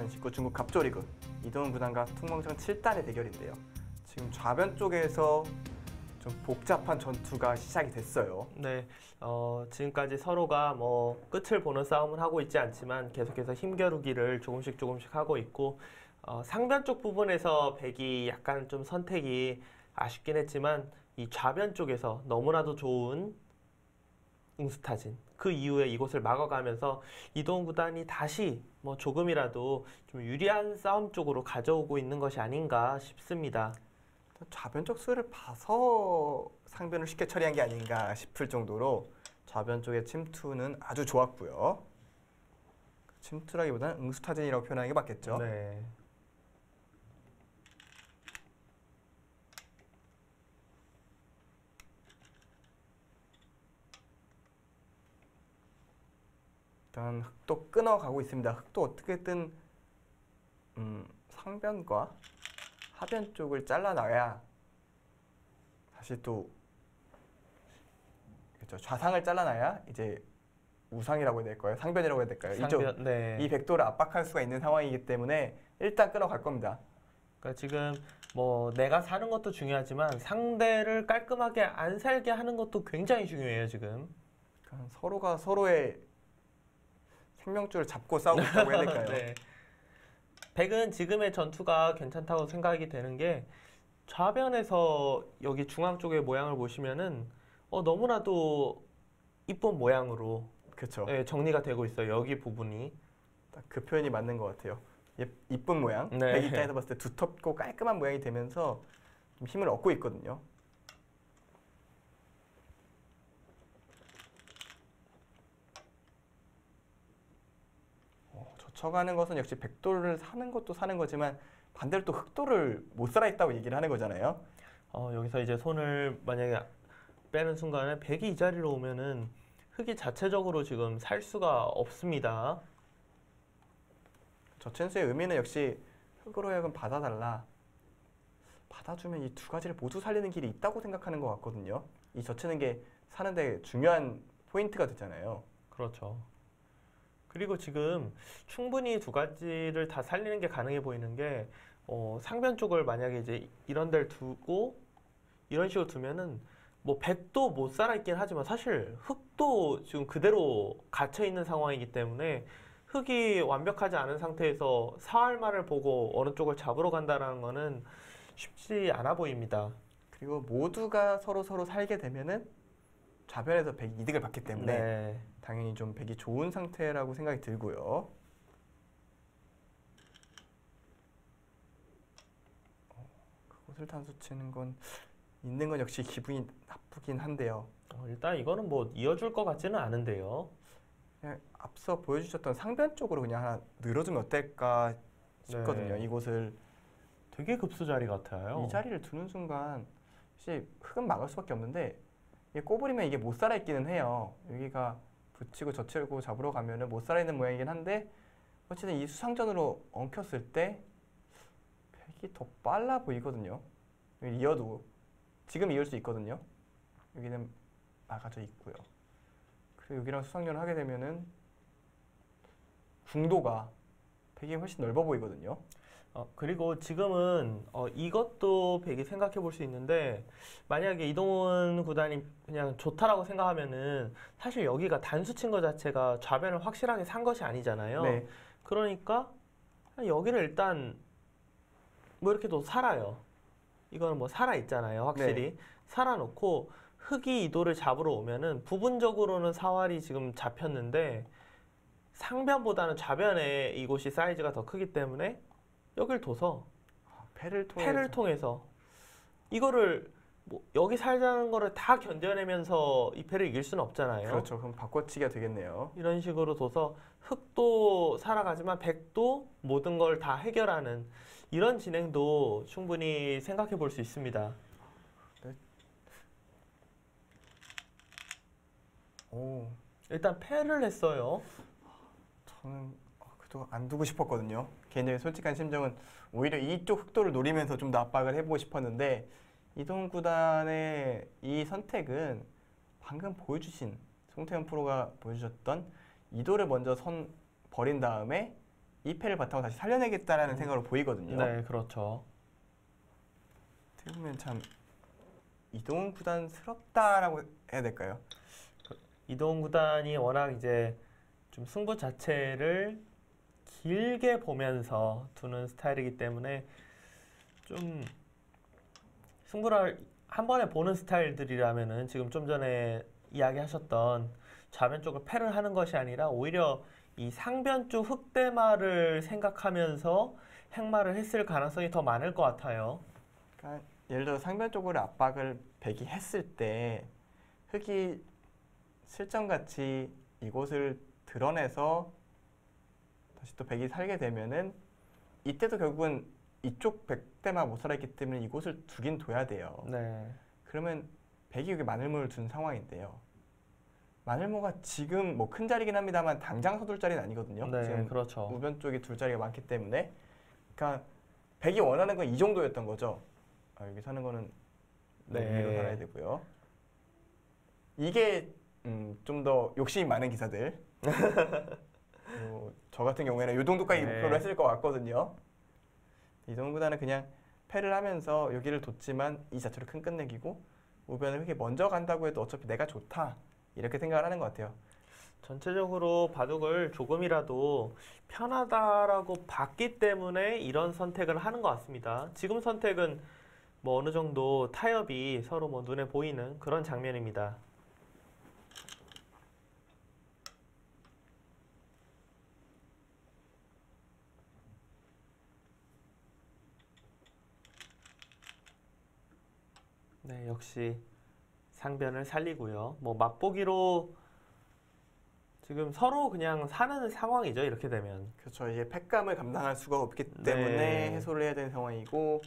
2019 중국 갑조리그 이동훈 구단과 퉁멍청 7단의 대결인데요. 지금 좌변 쪽에서 좀 복잡한 전투가 시작이 됐어요. 네, 지금까지 서로가 뭐 끝을 보는 싸움은 하고 있지 않지만 계속해서 힘겨루기를 조금씩 하고 있고 상변 쪽 부분에서 백이 약간 좀 선택이 아쉽긴 했지만 이 좌변 쪽에서 너무나도 좋은 응스타진 그 이후에 이곳을 막아가면서 이동훈 구단이 다시 뭐 조금이라도 좀 유리한 싸움 쪽으로 가져오고 있는 것이 아닌가 싶습니다. 좌변 쪽 수를 봐서 상변을 쉽게 처리한 게 아닌가 싶을 정도로 좌변 쪽의 침투는 아주 좋았고요. 침투라기보다는 응수타진이라고 표현하는 게 맞겠죠. 네. 일단 흑도 끊어가고 있습니다. 흑도 어떻게든 상변과 하변 쪽을 잘라놔야 다시 또 그렇죠. 좌상을 잘라놔야 이제 우상이라고 해야 될까요? 상변이라고 해야 될까요? 상변, 네. 이 백도를 압박할 수가 있는 상황이기 때문에 일단 끊어갈 겁니다. 그러니까 지금 뭐 내가 사는 것도 중요하지만 상대를 깔끔하게 안 살게 하는 것도 굉장히 중요해요, 지금. 그러니까 서로가 서로의 생명줄을 잡고 싸우고 있다고 해야 될까요? 네. 백은 지금의 전투가 괜찮다고 생각이 되는 게 좌변에서 여기 중앙 쪽의 모양을 보시면은 너무나도 이쁜 모양으로 그렇죠. 네, 정리가 되고 있어요. 여기 부분이. 딱 그 표현이 맞는 것 같아요. 이쁜 모양. 네. 백 입장에서 봤을 때 두텁고 깔끔한 모양이 되면서 좀 힘을 얻고 있거든요. 젖혀가는 것은 역시 백도를 사는 것도 사는 거지만 반대로 또 흑도를 못 살아있다고 얘기를 하는 거잖아요. 여기서 이제 손을 만약에 빼는 순간에 백이 이 자리로 오면은 흑이 자체적으로 지금 살 수가 없습니다. 저첸수의 의미는 역시 흑으로 하여금 받아달라. 받아주면 이 두 가지를 모두 살리는 길이 있다고 생각하는 것 같거든요. 이 젖히는 게 사는데 중요한 포인트가 되잖아요. 그렇죠. 그리고 지금 충분히 두 가지를 다 살리는 게 가능해 보이는 게 상변 쪽을 만약에 이제 이런 데를 두고 이런 식으로 두면은 뭐 백도 못 살아있긴 하지만 사실 흑도 지금 그대로 갇혀 있는 상황이기 때문에 흑이 완벽하지 않은 상태에서 사활마를 보고 어느 쪽을 잡으러 간다는 거는 쉽지 않아 보입니다. 그리고 모두가 서로 살게 되면은 좌변에서 백이 이득을 받기 때문에 네. 당연히 좀 백이 좋은 상태라고 생각이 들고요. 그곳을 단수 치는 건 있는 건 역시 기분이 나쁘긴 한데요. 일단 이거는 뭐 이어줄 것 같지는 않은데요. 그냥 앞서 보여주셨던 상변 쪽으로 그냥 하나 늘어주면 어떨까 싶거든요. 네. 이곳을 되게 급수 자리 같아요. 이 자리를 두는 순간 사실 흙은 막을 수밖에 없는데 이게 꼬부리면 이게 못 살아있기는 해요. 여기가 붙이고 젖히고 잡으러 가면은 못 살아있는 모양이긴 한데 어쨌든 이 수상전으로 엉켰을 때 백이 더 빨라 보이거든요. 여기 이어도 지금 이을 수 있거든요. 여기는 막아져 있고요. 그리고 여기랑 수상전을 하게 되면은 궁도가 백이 훨씬 넓어 보이거든요. 그리고 지금은 이것도 백이 생각해 볼 수 있는데 만약에 이동훈 구단이 그냥 좋다라고 생각하면은 사실 여기가 단수 친 것 자체가 좌변을 확실하게 산 것이 아니잖아요. 네. 그러니까 여기는 일단 뭐 이렇게 또 살아요. 이거는 뭐 살아 있잖아요. 확실히. 네. 살아놓고 흑이 이도를 잡으러 오면은 부분적으로는 사활이 지금 잡혔는데 상변보다는 좌변에 이곳이 사이즈가 더 크기 때문에 여길 둬서 패를 통해서 이거를 뭐 여기 살자는 거를 다 견뎌내면서 이 패를 이길 수는 없잖아요. 그렇죠. 그럼 바꿔치기가 되겠네요. 이런 식으로 둬서 흑도 살아가지만 백도 모든 걸 다 해결하는 이런 진행도 충분히 생각해 볼 수 있습니다. 네. 오, 일단 패를 했어요. 저는 그래도 안 두고 싶었거든요. 개인적인 솔직한 심정은 오히려 이쪽 흑도를 노리면서 좀 더 압박을 해보고 싶었는데 이동훈 구단의 이 선택은 방금 보여주신 송태현 프로가 보여주셨던 이도를 먼저 버린 다음에 이 패를 바탕으로 다시 살려내겠다라는 생각으로 보이거든요. 네, 그렇죠. 어떻게 보면 참 이동훈 구단스럽다라고 해야 될까요? 이동훈 구단이 워낙 이제 좀 승부 자체를 길게 보면서 두는 스타일이기 때문에 좀 승부를 한 번에 보는 스타일들이라면은 지금 좀 전에 이야기하셨던 좌변 쪽을 패를 하는 것이 아니라 오히려 이 상변 쪽 흑대마를 생각하면서 행마를 했을 가능성이 더 많을 것 같아요. 그러니까 예를 들어 상변 쪽으로 압박을 백이 했을 때 흑이 실점같이 이곳을 드러내서 다시 또 백이 살게 되면은 이때도 결국은 이쪽 백대만 못 살아있기 때문에 이곳을 두긴 둬야 돼요. 네. 그러면 백이 여기 마늘모를 둔 상황인데요. 마늘모가 지금 뭐 큰 자리긴 합니다만 당장 서둘 자리는 아니거든요. 네, 지금 그렇죠. 우변 쪽이 둘 자리가 많기 때문에 그러니까 백이 원하는 건 이 정도였던 거죠. 여기 사는 거는 네. 위로 살아야 되고요. 이게 좀 더 욕심이 많은 기사들. 저 같은 경우에는 이 정도까지 네. 목표로 했을 것 같거든요. 이동훈 구단은 그냥 패를 하면서 여기를 뒀지만 이 자체로 큰 끝내기고 우변을 흑이 먼저 간다고 해도 어차피 내가 좋다 이렇게 생각을 하는 것 같아요. 전체적으로 바둑을 조금이라도 편하다라고 봤기 때문에 이런 선택을 하는 것 같습니다. 지금 선택은 뭐 어느 정도 타협이 서로 뭐 눈에 보이는 그런 장면입니다. 네, 역시 상변을 살리고요. 뭐 맛보기로 지금 서로 그냥 사는 상황이죠. 이렇게 되면. 그렇죠. 이제 팩감을 감당할 수가 없기 네. 때문에 해소를 해야 되는 상황이고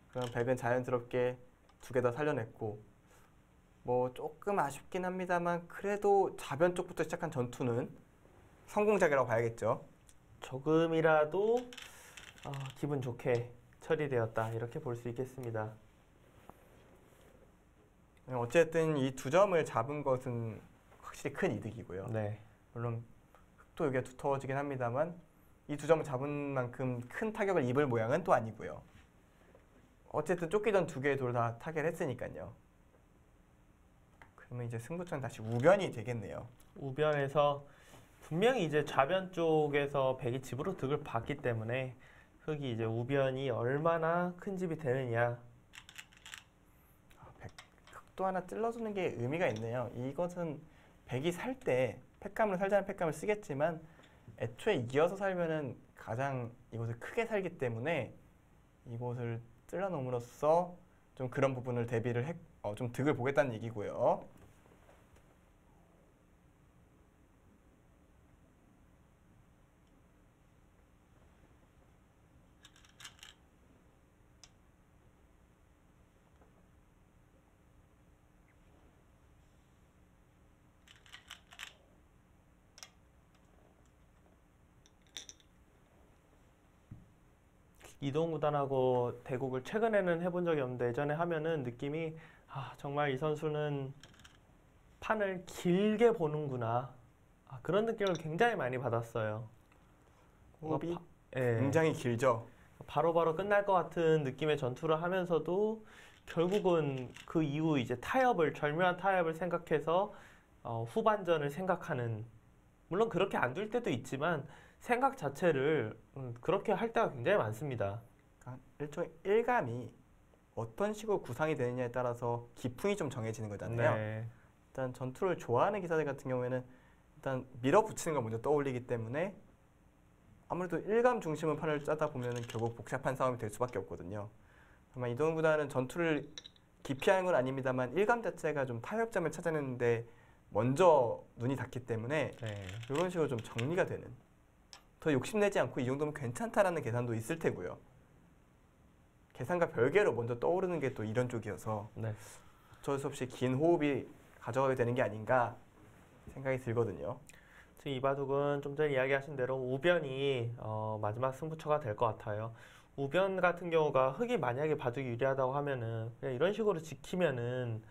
그럼 백은 자연스럽게 두 개 다 살려냈고 뭐 조금 아쉽긴 합니다만 그래도 좌변 쪽부터 시작한 전투는 성공작이라고 봐야겠죠. 조금이라도 기분 좋게 처리되었다. 이렇게 볼 수 있겠습니다. 어쨌든 이 두 점을 잡은 것은 확실히 큰 이득이고요. 네. 물론 흑도 여기가 두터워지긴 합니다만 이 두 점을 잡은 만큼 큰 타격을 입을 모양은 또 아니고요. 어쨌든 쫓기던 두 개의 돌 다 타결 했으니까요. 그러면 이제 승부처는 다시 우변이 되겠네요. 우변에서 분명히 이제 좌변 쪽에서 백이 집으로 득을 봤기 때문에 흑이 이제 우변이 얼마나 큰 집이 되느냐. 흑도 하나 찔러주는 게 의미가 있네요. 이것은 백이 살 때 팩감으로 살자는 팩감을 쓰겠지만 애초에 이어서 살면은 가장 이곳을 크게 살기 때문에 이곳을 찔러 놓음으로써 좀 그런 부분을 대비를 좀 득을 보겠다는 얘기고요. 이동 구단하고 대국을 최근에는 해본 적이 없는데 예전에 하면은 느낌이 정말 이 선수는 판을 길게 보는구나. 그런 느낌을 굉장히 많이 받았어요. 호흡이 예. 굉장히 길죠. 바로바로 끝날 것 같은 느낌의 전투를 하면서도 결국은 그 이후 이제 절묘한 타협을 생각해서 후반전을 생각하는, 물론 그렇게 안 될 때도 있지만 생각 자체를 그렇게 할 때가 굉장히 많습니다. 그러니까 일종의 일감이 어떤 식으로 구상이 되느냐에 따라서 기풍이 좀 정해지는 거잖아요. 네. 일단 전투를 좋아하는 기사들 같은 경우에는 일단 밀어붙이는 걸 먼저 떠올리기 때문에 아무래도 일감 중심의 판을 짜다 보면 결국 복잡한 싸움이 될 수밖에 없거든요. 아마 이동훈 구단은 전투를 기피하는 건 아닙니다만 일감 자체가 좀 타협점을 찾아내는데 먼저 눈이 닿기 때문에 네. 이런 식으로 좀 정리가 되는, 더 욕심내지 않고 이 정도면 괜찮다라는 계산도 있을 테고요. 계산과 별개로 먼저 떠오르는 게 또 이런 쪽이어서 네. 어쩔 수 없이 긴 호흡이 가져가게 되는 게 아닌가 생각이 들거든요. 지금 이 바둑은 좀 전에 이야기하신 대로 우변이 마지막 승부처가 될 것 같아요. 우변 같은 경우가 흑이 만약에 바둑이 유리하다고 하면은 그냥 이런 식으로 지키면은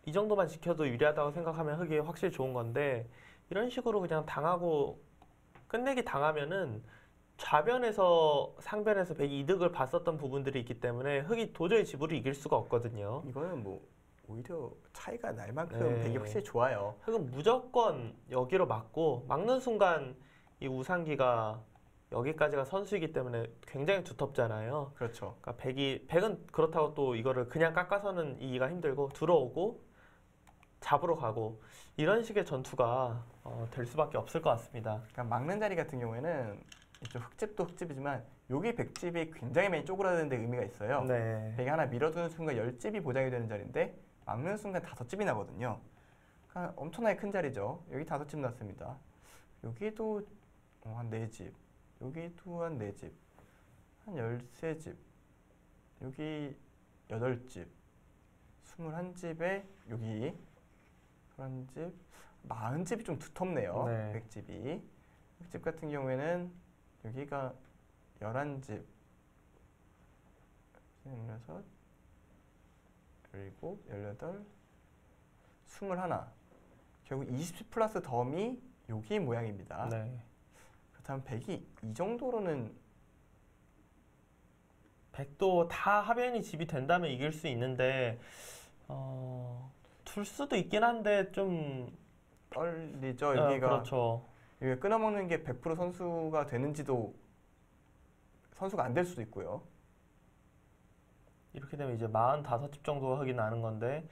이 정도만 지켜도 유리하다고 생각하면 흑이 확실히 좋은 건데 이런 식으로 그냥 당하고 끝내기 당하면은 좌변에서 상변에서 백이 이득을 봤었던 부분들이 있기 때문에 흑이 도저히 지브를 이길 수가 없거든요. 이거는 뭐 오히려 차이가 날 만큼 네. 백이 확실히 좋아요. 흑은 무조건 여기로 막고 막는 순간 이 우상기가 여기까지가 선수이기 때문에 굉장히 두텁잖아요. 그렇죠. 그러니까 백은 그렇다고 또 이거를 그냥 깎아서는 이기가 힘들고 들어오고 잡으러 가고 이런 식의 전투가 될 수밖에 없을 것 같습니다. 그러니까 막는 자리 같은 경우에는 이쪽 흑집도 흑집이지만 여기 백집이 굉장히 많이 쪼그라드는 데 의미가 있어요. 네. 백이 하나 밀어두는 순간 10집이 보장이 되는 자리인데 막는 순간 5집이 나거든요. 그러니까 엄청나게 큰 자리죠. 여기 5집 났습니다. 여기도 한 4집, 여기도 한 4집, 한 13집, 여기 8집, 21집에 여기 11집, 40집이 좀 두텁네요. 네. 백집이. 백집 같은 경우에는 여기가 11집, 16, 17, 18, 21. 결국 20집 플러스 덤이 여기 모양입니다. 네. 그렇다면 백이 이 정도로는 백도 다 하변이 집이 된다면 이길 수 있는데 둘 수도 있긴 한데 좀 떨리죠. 여기가 그렇죠. 여기 끊어먹는 게 100% 선수가 되는지도 선수가 안 될 수도 있고요. 이렇게 되면 이제 45집 정도가 흑이 나는 건데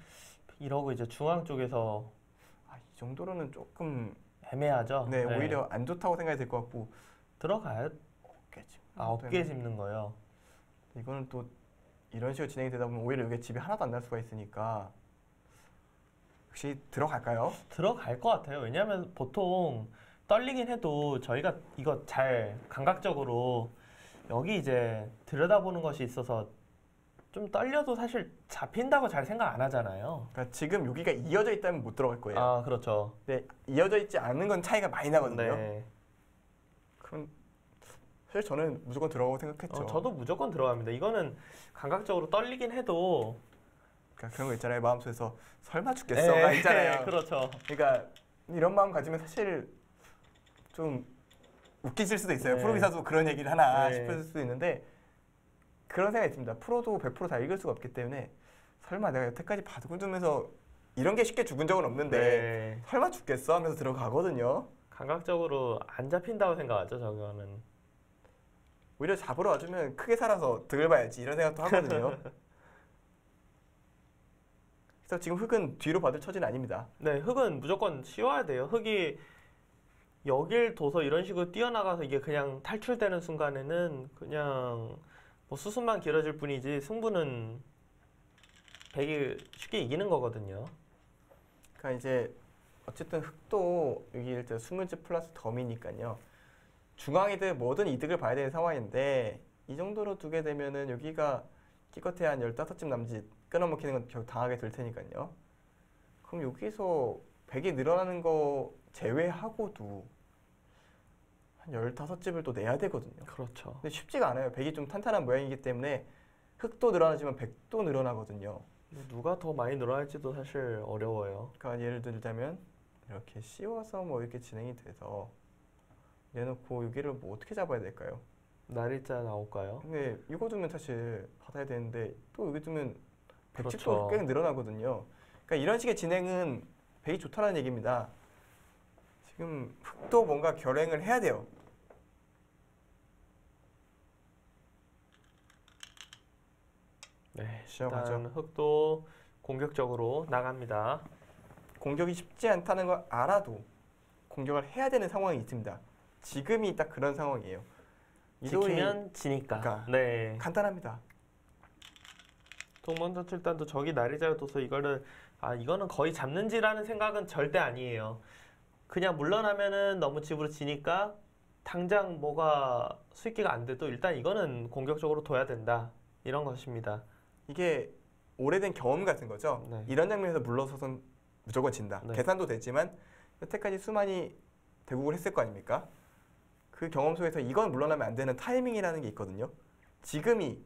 이러고 이제 중앙 쪽에서 이 정도로는 조금 애매하죠. 네, 오히려 안 좋다고 생각이 될 것 같고 들어가요. 어깨집. 어깨 짚는 거예요. 이거는 또 이런 식으로 진행이 되다 보면 오히려 여기 집이 하나도 안 날 수가 있으니까 혹시 들어갈까요? 들어갈 것 같아요. 왜냐하면 보통 떨리긴 해도 저희가 이거 잘 감각적으로 여기 이제 들여다보는 것이 있어서 좀 떨려도 사실 잡힌다고 잘 생각 안 하잖아요. 그러니까 지금 여기가 이어져 있다면 못 들어갈 거예요. 아, 그렇죠. 근데 이어져 있지 않은 건 차이가 많이 나거든요. 네. 그럼 사실 저는 무조건 들어가고 생각했죠. 저도 무조건 들어갑니다. 이거는 감각적으로 떨리긴 해도 그러니까 그런 거 있잖아요. 마음속에서 설마 죽겠어가 있잖아요. 그렇죠. 그러니까 이런 마음 가지면 사실 좀 웃기실 수도 있어요. 네. 프로기사도 그런 얘기를 하나 네. 싶을 수도 있는데 그런 생각이 듭니다. 프로도 100%다 읽을 수가 없기 때문에 설마 내가 여태까지 바둑을 두면서 이런 게 쉽게 죽은 적은 없는데 네. 설마 죽겠어 하면서 들어가거든요. 감각적으로 안 잡힌다고 생각하죠, 저거는. 오히려 잡으러 와주면 크게 살아서 득을 봐야지 이런 생각도 하거든요. 그래서 지금 흑은 뒤로 받을 처지는 아닙니다. 네, 흑은 무조건 씌워야 돼요. 흑이 여길 둬서 이런 식으로 뛰어나가서 이게 그냥 탈출되는 순간에는 그냥 뭐 수순만 길어질 뿐이지 승부는 백이 쉽게 이기는 거거든요. 그러니까 이제 어쨌든 흑도 여기 일단 20집 플러스 덤이니까요. 중앙이든 뭐든 이득을 봐야 되는 상황인데 이 정도로 두게 되면은 여기가 기껏해야 한 15집 남짓 끊어먹히는 건 결국 당하게 될 테니까요. 그럼 여기서 백이 늘어나는 거 제외하고도 한 15집을 또 내야 되거든요. 그렇죠. 근데 쉽지가 않아요. 백이 좀 탄탄한 모양이기 때문에 흑도 늘어나지만 백도 늘어나거든요. 근데 누가 더 많이 늘어날지도 사실 어려워요. 그러니까 예를 들자면 이렇게 씌워서 뭐 이렇게 진행이 돼서 내놓고 여기를 뭐 어떻게 잡아야 될까요? 날일자 나올까요? 근데 이거 두면 사실 받아야 되는데 또 여기 두면 그렇죠. 백집도 꽤 늘어나거든요. 그러니까 이런 식의 진행은 백이 좋다는 얘기입니다. 지금 흑도 뭔가 결행을 해야 돼요. 네, 시작하죠. 일단 흑도 공격적으로 나갑니다. 공격이 쉽지 않다는 걸 알아도 공격을 해야 되는 상황이 있습니다. 지금이 딱 그런 상황이에요. 이도희 지키면 지니까. 그러니까. 네. 간단합니다. 동방전출단도 저기 날이자를 둬서 이거는 거의 잡는지라는 생각은 절대 아니에요. 그냥 물러나면은 너무 집으로 지니까 당장 뭐가 수익기가 안 돼도 일단 이거는 공격적으로 둬야 된다. 이런 것입니다. 이게 오래된 경험 같은 거죠. 네. 이런 장면에서 물러서선 무조건 진다. 네. 계산도 됐지만 여태까지 수많이 대국을 했을 거 아닙니까? 그 경험 속에서 이건 물러나면 안 되는 타이밍이라는 게 있거든요. 지금이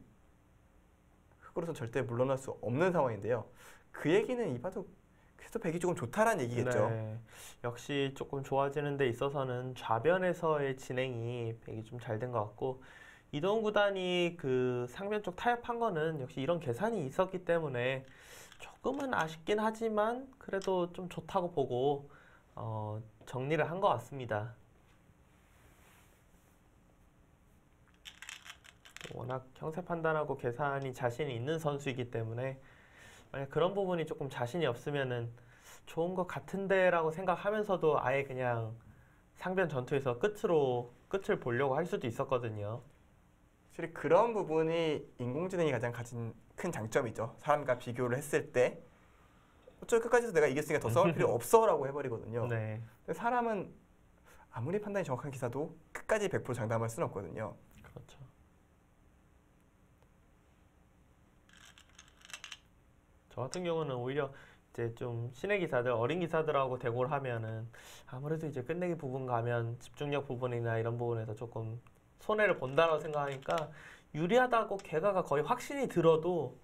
흑으로선 절대 물러날 수 없는 상황인데요. 그 얘기는 이 바둑 또 백이 조금 좋다라는 얘기겠죠. 네. 역시 조금 좋아지는 데 있어서는 좌변에서의 진행이 백이 좀 잘 된 것 같고 이동훈 구단이 그 상변 쪽 타협한 거는 역시 이런 계산이 있었기 때문에 조금은 아쉽긴 하지만 그래도 좀 좋다고 보고 정리를 한 것 같습니다. 워낙 형세 판단하고 계산이 자신이 있는 선수이기 때문에 만약 그런 부분이 조금 자신이 없으면은 좋은 것 같은데라고 생각하면서도 아예 그냥 상변 전투에서 끝을 보려고 할 수도 있었거든요. 확실히 그런 부분이 인공지능이 가장 가진 큰 장점이죠. 사람과 비교를 했을 때 어쩔 끝까지 해서 내가 이겼으니까 더 싸울 필요 없어라고 해버리거든요. 네, 근데 사람은 아무리 판단이 정확한 기사도 끝까지 100% 장담할 수는 없거든요. 그렇죠. 저 같은 경우는 오히려 이제 좀 신의 기사들, 어린 기사들하고 대고를 하면은 아무래도 이제 끝내기 부분 가면 집중력 부분이나 이런 부분에서 조금 손해를 본다고 생각하니까 유리하다고 개가가 거의 확신이 들어도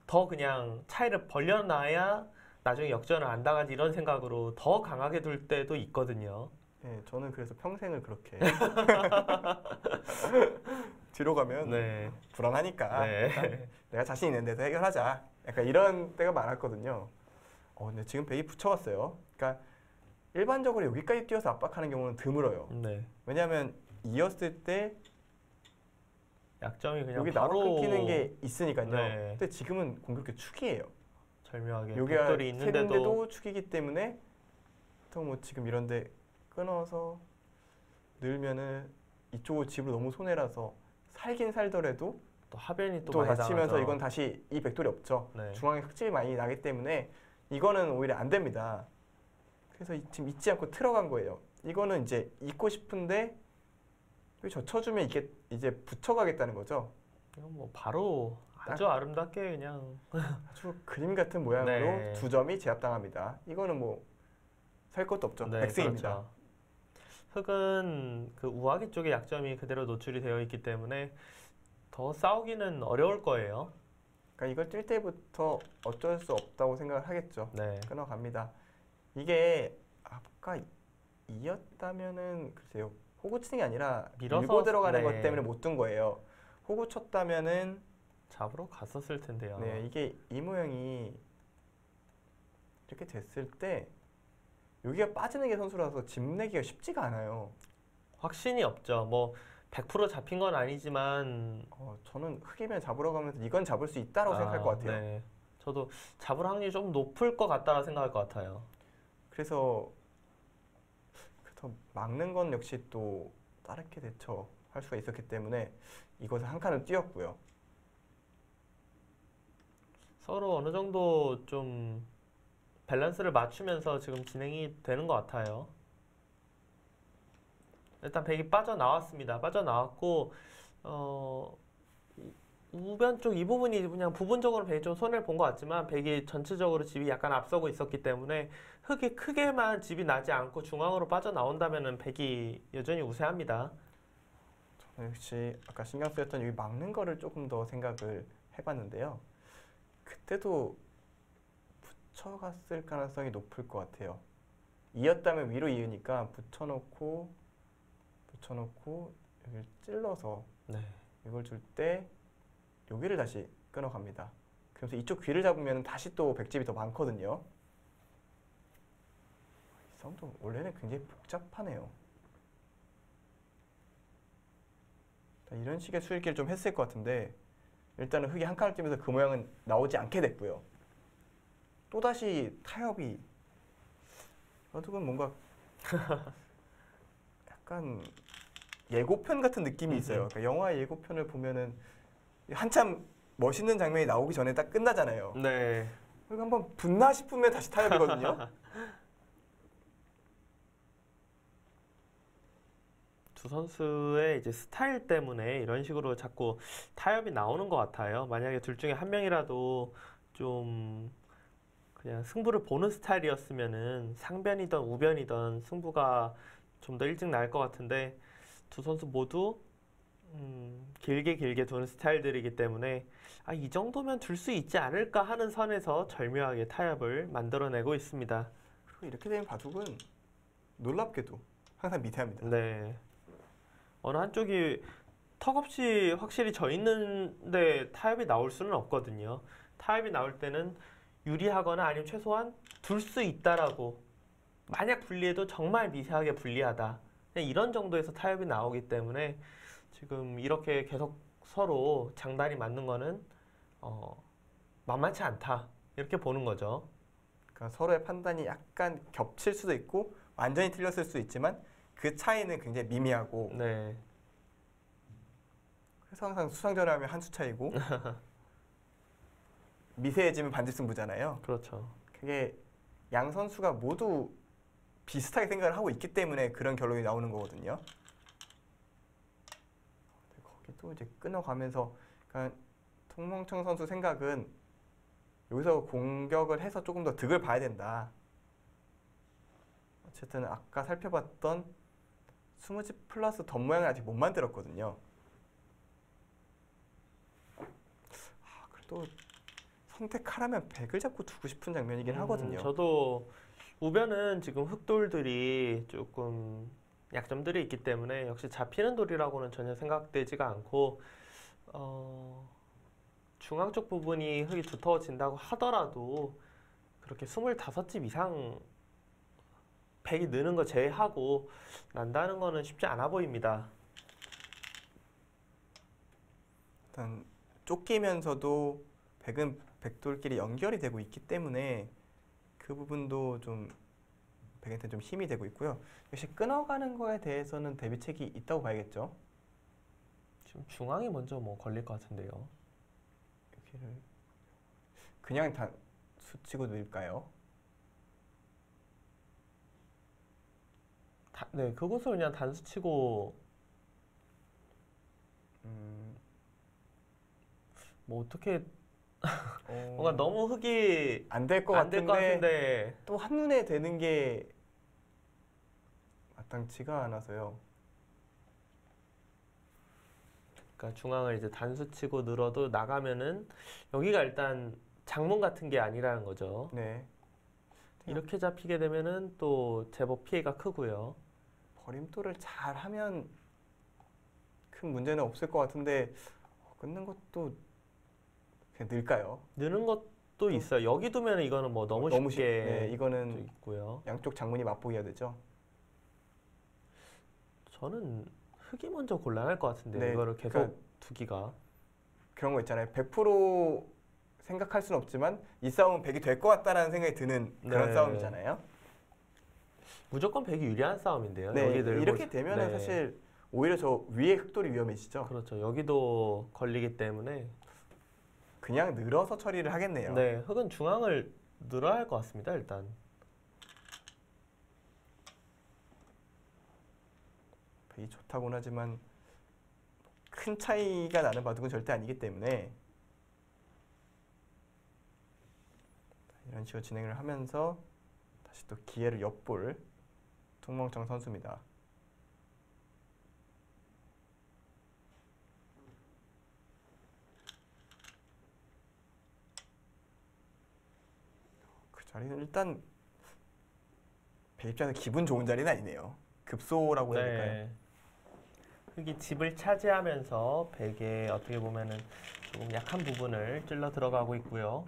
더 그냥 차이를 벌려놔야 나중에 역전을 안 당하지 이런 생각으로 더 강하게 둘 때도 있거든요. 네, 저는 그래서 평생을 그렇게 뒤로 가면 네, 불안하니까 네, 내가 자신 있는 데서 해결하자. 약간 이런 때가 많았거든요. 근데 지금 백이 붙여왔어요. 그러니까 일반적으로 여기까지 뛰어서 압박하는 경우는 드물어요. 네. 왜냐하면 이었을 때 약점이 그냥 여기 나로 바로 끊기는 게 있으니까요. 네. 근데 지금은 공격기 축이에요. 절묘하게 여기가 백돌이 있는데도 셋인데도 축이기 때문에 또 뭐 지금 이런데 끊어서 늘면은 이쪽으로 집으로 너무 손해라서 살긴 살더라도 또 하변이 또 또 많이 다치면서 당하죠. 이건 다시 이 백돌이 없죠. 네. 중앙에 흑집이 많이 나기 때문에 이거는 오히려 안 됩니다. 그래서 지금 잊지 않고 틀어간 거예요. 이거는 이제 잊고 싶은데 여기 젖혀주면 이게 이제 붙여가겠다는 거죠. 이건 뭐 바로 아주 아름답게 그냥 아주 그림 같은 모양으로 네. 두 점이 제압당합니다. 이거는 뭐 살 것도 없죠. 네, 백승입니다. 그렇죠. 흑은 그 우아기 쪽의 약점이 그대로 노출이 되어 있기 때문에 더 싸우기는 어려울 거예요. 그러니까 이걸 뛸 때부터 어쩔 수 없다고 생각을 하겠죠. 네. 끊어갑니다. 이게 아까 이었다면은 글쎄요. 호구 치는 게 아니라 밀어서, 밀고 들어가는 네. 것 때문에 못 둔 거예요. 호구 쳤다면은 잡으러 갔었을 텐데요. 네, 이게 이 모양이 이렇게 됐을 때 여기가 빠지는 게 선수라서 집 내기가 쉽지가 않아요. 확신이 없죠. 뭐 100% 잡힌 건 아니지만 저는 흑이면 잡으러 가면서 이건 잡을 수 있다라고 생각할 것 같아요. 네. 저도 잡을 확률이 좀 높을 것 같다고 생각할 것 같아요. 그래서 막는 건 역시 또 다르게 대처할 수가 있었기 때문에 이것을 한 칸을 띄웠고요. 서로 어느 정도 좀 밸런스를 맞추면서 지금 진행이 되는 것 같아요. 일단 백이 빠져나왔습니다. 빠져나왔고 우변 쪽 이 부분이 그냥 부분적으로 백이 좀 손해를 본 것 같지만 백이 전체적으로 집이 약간 앞서고 있었기 때문에 흙이 크게만 집이 나지 않고 중앙으로 빠져나온다면은 백이 여전히 우세합니다. 저는 역시 아까 신경 쓰였던 여기 막는 거를 조금 더 생각을 해봤는데요. 그때도 붙여갔을 가능성이 높을 것 같아요. 이었다면 위로 이으니까 붙여놓고 여기를 찔러서 네. 이걸 줄 때 여기를 다시 끊어갑니다. 그래서 이쪽 귀를 잡으면 다시 또 백집이 더 많거든요. 이 싸움도 원래는 굉장히 복잡하네요. 이런 식의 수익기를 좀 했을 것 같은데 일단은 흙이 한 칸을 뛰면서 그 모양은 나오지 않게 됐고요. 또다시 타협이 이건 뭔가 약간 예고편 같은 느낌이 있어요. 그러니까 영화 예고편을 보면은 한참 멋있는 장면이 나오기 전에 딱 끝나잖아요. 네. 그리고 한번 붙나 싶으면 다시 타협이거든요. 두 선수의 이제 스타일 때문에 이런 식으로 자꾸 타협이 나오는 것 같아요. 만약에 둘 중에 한 명이라도 좀 그냥 승부를 보는 스타일이었으면은 상변이든 우변이든 승부가 좀 더 일찍 날 것 같은데 두 선수 모두 길게 길게 두는 스타일들이기 때문에 이 정도면 둘 수 있지 않을까 하는 선에서 절묘하게 타협을 만들어내고 있습니다. 그리고 이렇게 되면 바둑은 놀랍게도 항상 미세합니다. 네. 어느 한쪽이 턱없이 확실히 져 있는데 타협이 나올 수는 없거든요. 타협이 나올 때는 유리하거나 아니면 최소한 둘 수 있다라고, 만약 불리해도 정말 미세하게 불리하다, 그냥 이런 정도에서 타협이 나오기 때문에 지금 이렇게 계속 서로 장단이 맞는 거는 만만치 않다, 이렇게 보는 거죠. 그러니까 서로의 판단이 약간 겹칠 수도 있고 완전히 틀렸을 수도 있지만 그 차이는 굉장히 미미하고, 네. 그래서 항상 수상전을 하면 한 수 차이고 미세해지면 반지승부잖아요. 그렇죠. 그게 양 선수가 모두 비슷하게 생각을 하고 있기 때문에 그런 결론이 나오는 거거든요. 거기 또 이제 끊어가면서, 그러니까 통멍청 선수 생각은 여기서 공격을 해서 조금 더 득을 봐야 된다. 어쨌든 아까 살펴봤던 스무집 플러스 덧 모양을 아직 못 만들었거든요. 그래도 선택하라면 100을 잡고 두고 싶은 장면이긴 하거든요. 저도 우변은 지금 흑돌들이 조금 약점들이 있기 때문에 역시 잡히는 돌이라고는 전혀 생각되지가 않고, 중앙 쪽 부분이 흙이 두터워진다고 하더라도 그렇게 25집 이상 100이 느는 거 제외하고 난다는 거는 쉽지 않아 보입니다. 일단 쫓기면서도 100은 백돌끼리 연결이 되고 있기 때문에 그 부분도 좀 100한테 좀 힘이 되고 있고요. 역시 끊어가는 거에 대해서는 대비책이 있다고 봐야겠죠. 지금 중앙이 먼저 뭐 걸릴 것 같은데요. 여기를 그냥 다 수치고 넣을까요? 네, 그곳을 그냥 단수 치고 뭐 어떻게 뭔가 너무 흙이 안 될 것 안 될 것 같은데 같은데, 또 한눈에 되는 게 마땅치가 않아서요. 그러니까 중앙을 이제 단수 치고 늘어도 나가면은 여기가 일단 장문 같은 게 아니라는 거죠. 네. 이렇게 잡히게 되면은 또 제법 피해가 크고요. 버림돌을 잘 하면 큰 문제는 없을 것 같은데 끊는 것도 그냥 늘까요? 느는 것도 있어요. 여기 두면 이거는 뭐 너무 쉽게 네, 이거는 있고요. 양쪽 장문이 맞보기가 되죠. 저는 흙이 먼저 곤란할 것 같은데, 네, 이거를 계속 그러니까 두기가. 그런 거 있잖아요. 100% 생각할 수는 없지만 이 싸움은 100이 될 것 같다라는 생각이 드는 그런 네. 싸움이잖아요. 무조건 100이 유리한 싸움인데요. 네, 여기 늘고 이렇게 되면은 네. 사실 오히려 저 위에 흑돌이 위험해지죠. 그렇죠. 여기도 걸리기 때문에 그냥 늘어서 처리를 하겠네요. 네, 흙은 중앙을 늘어야 할 것 같습니다. 일단. 이 좋다고는 하지만 큰 차이가 나는 바둑은 절대 아니기 때문에 이런 식으로 진행을 하면서 다시 또 기회를 엿볼 통멍청 선수입니다. 그 자리는 일단 배 입장에서 기분 좋은 자리는 아니네요. 급소라고 해야 될까요? 흙이 집을 차지하면서 백의 어떻게 보면은 조금 약한 부분을 찔러 들어가고 있고요.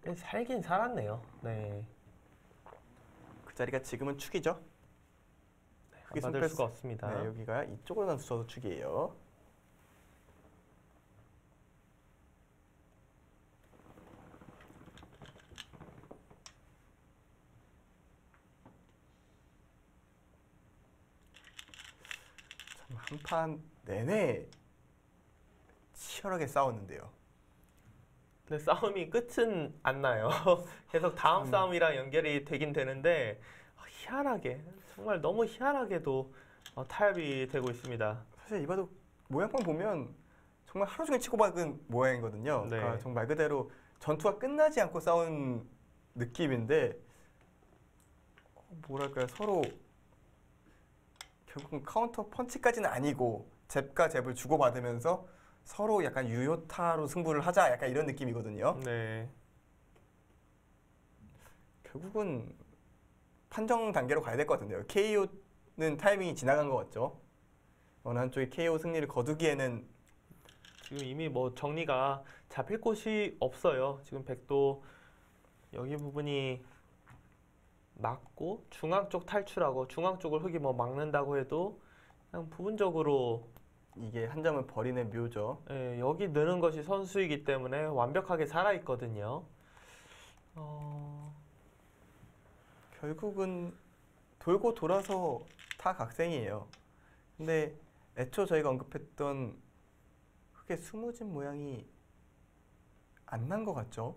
네, 살긴 살았네요. 네, 그 자리가 지금은 축이죠. 안 받을 수가 없습니다. 네, 여기가 이쪽으로 단수쳐서 축이에요. 한 판 내내 치열하게 싸웠는데요. 근데 싸움이 끝은 안 나요. 계속 다음 싸움이랑 연결이 되긴 되는데 희한하게, 정말 너무 희한하게도 타협이 되고 있습니다. 사실 이 바둑 모양만 보면 정말 하루 종일 치고받은 모양이거든요. 네. 그러니까 정말 그대로 전투가 끝나지 않고 싸운 느낌인데 뭐랄까요, 서로 결국은 카운터 펀치까지는 아니고 잽과 잽을 주고받으면서 서로 약간 유효타로 승부를 하자 약간 이런 느낌이거든요. 네. 결국은 판정 단계로 가야 될 것 같은데요. KO는 타이밍이 지나간 것 같죠. 어느 한쪽이 KO 승리를 거두기에는 지금 이미 뭐 정리가 잡힐 곳이 없어요. 지금 백도 여기 부분이 막고 중앙 쪽 탈출하고 중앙 쪽을 흙이 뭐 막는다고 해도 그냥 부분적으로 이게 한 점을 버리는 묘죠. 예, 여기 느는 것이 선수이기 때문에 완벽하게 살아 있거든요. 결국은 돌고 돌아서 다 각생이에요. 근데 애초 저희가 언급했던 흙의 스무집 모양이 안 난 것 같죠?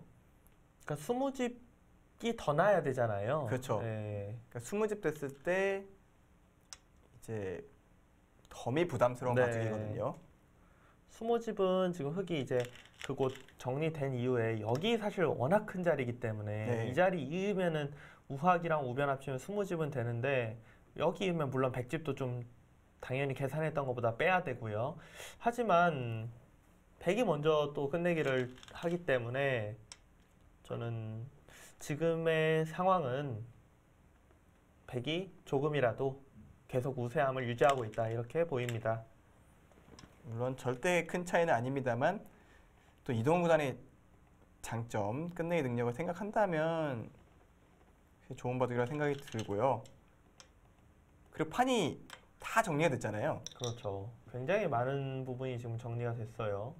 그러니까 스무집이 더 나야 되잖아요. 그렇죠. 예. 그러니까 스무집 됐을 때 이제 덤이 부담스러운 네. 가죽이거든요. 수모집은 지금 흙이 이제 그곳 정리된 이후에 여기 사실 워낙 큰 자리이기 때문에 네. 이 자리 이으면은 우학이랑 우변 합치면 수모집은 되는데 여기 이으면 물론 백집도 좀 당연히 계산했던 것보다 빼야 되고요. 하지만 백이 먼저 또 끝내기를 하기 때문에 저는 지금의 상황은 백이 조금이라도 계속 우세함을 유지하고 있다 이렇게 보입니다. 물론 절대 큰 차이는 아닙니다만 또 이동훈 구단의 장점, 끝내기 능력을 생각한다면 좋은 바둑이라 생각이 들고요. 그리고 판이 다 정리가 됐잖아요. 그렇죠. 굉장히 많은 부분이 지금 정리가 됐어요.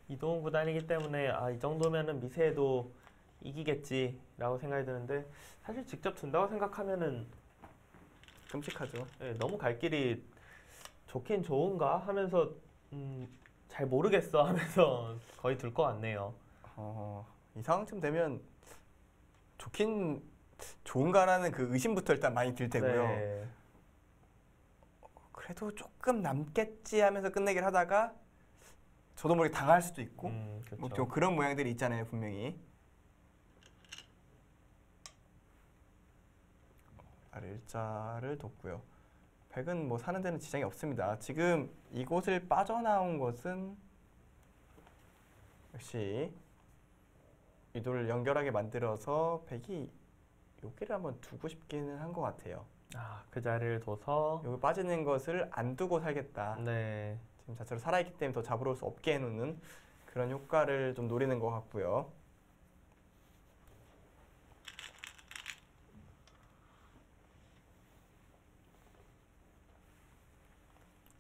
이동훈 구단이기 때문에 이 정도면은 미세해도 이기겠지라고 생각이 드는데 사실 직접 둔다고 생각하면은 끔찍하죠. 너무 갈 길이 좋긴 좋은가 하면서 잘 모르겠어 하면서 거의 둘 것 같네요. 이 상황쯤 되면 좋긴 좋은가라는 그 의심부터 일단 많이 들 테고요. 네. 그래도 조금 남겠지 하면서 끝내기를 하다가 저도 모르게 당할 수도 있고 그렇죠. 뭐 좀 그런 모양들이 있잖아요, 분명히. 일자를 뒀고요. 백은 뭐 사는 데는 지장이 없습니다. 지금 이곳을 빠져나온 것은 역시 유도를 연결하게 만들어서 백이 여기를 한번 두고 싶기는 한 것 같아요. 그 자리를 둬서 여기 빠지는 것을 안 두고 살겠다. 네. 지금 자체로 살아있기 때문에 더 잡으러 올 수 없게 해놓는 그런 효과를 좀 노리는 것 같고요.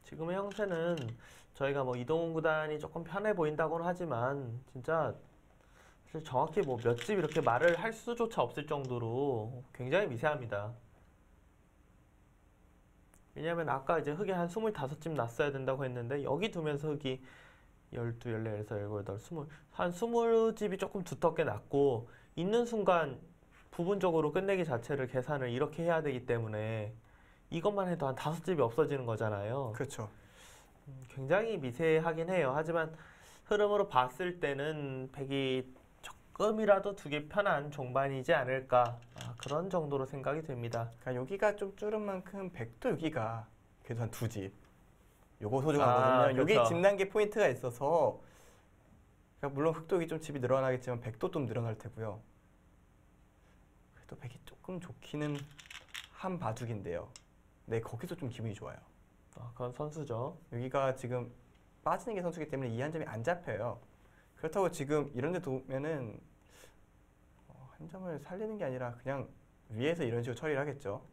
지금의 형태는 저희가 뭐 이동훈 구단이 조금 편해 보인다고는 하지만 진짜 사실 정확히 뭐 몇 집 이렇게 말을 할 수조차 없을 정도로 굉장히 미세합니다. 왜냐면 아까 이제 흙이 한 25집 났어야 된다고 했는데 여기 두면서 흙이 12, 14, 15, 18, 20, 한 20집이 조금 두텁게 났고 있는 순간 부분적으로 끝내기 자체를 계산을 이렇게 해야 되기 때문에 이것만 해도 한 5집이 없어지는 거잖아요. 그렇죠. 굉장히 미세하긴 해요. 하지만 흐름으로 봤을 때는 백이 조금이라도 두기 편한 종반이지 않을까 그런 정도로 생각이 됩니다. 그러니까 여기가 좀 줄은 만큼 백도 여기가 그래도 한 2집. 요거 소중하거든요. 여기 그렇죠. 집 난 게 포인트가 있어서 그러니까 물론 흑도 여기 좀 집이 늘어나겠지만 백도 좀 늘어날 테고요. 그래도 백이 조금 좋기는 한 바둑인데요. 네, 거기서 좀 기분이 좋아요. 그건 선수죠. 여기가 지금 빠지는 게 선수기 때문에 이 한 점이 안 잡혀요. 그렇다고 지금 이런 데 두면은 한 점을 살리는 게 아니라 그냥 위에서 이런 식으로 처리를 하겠죠.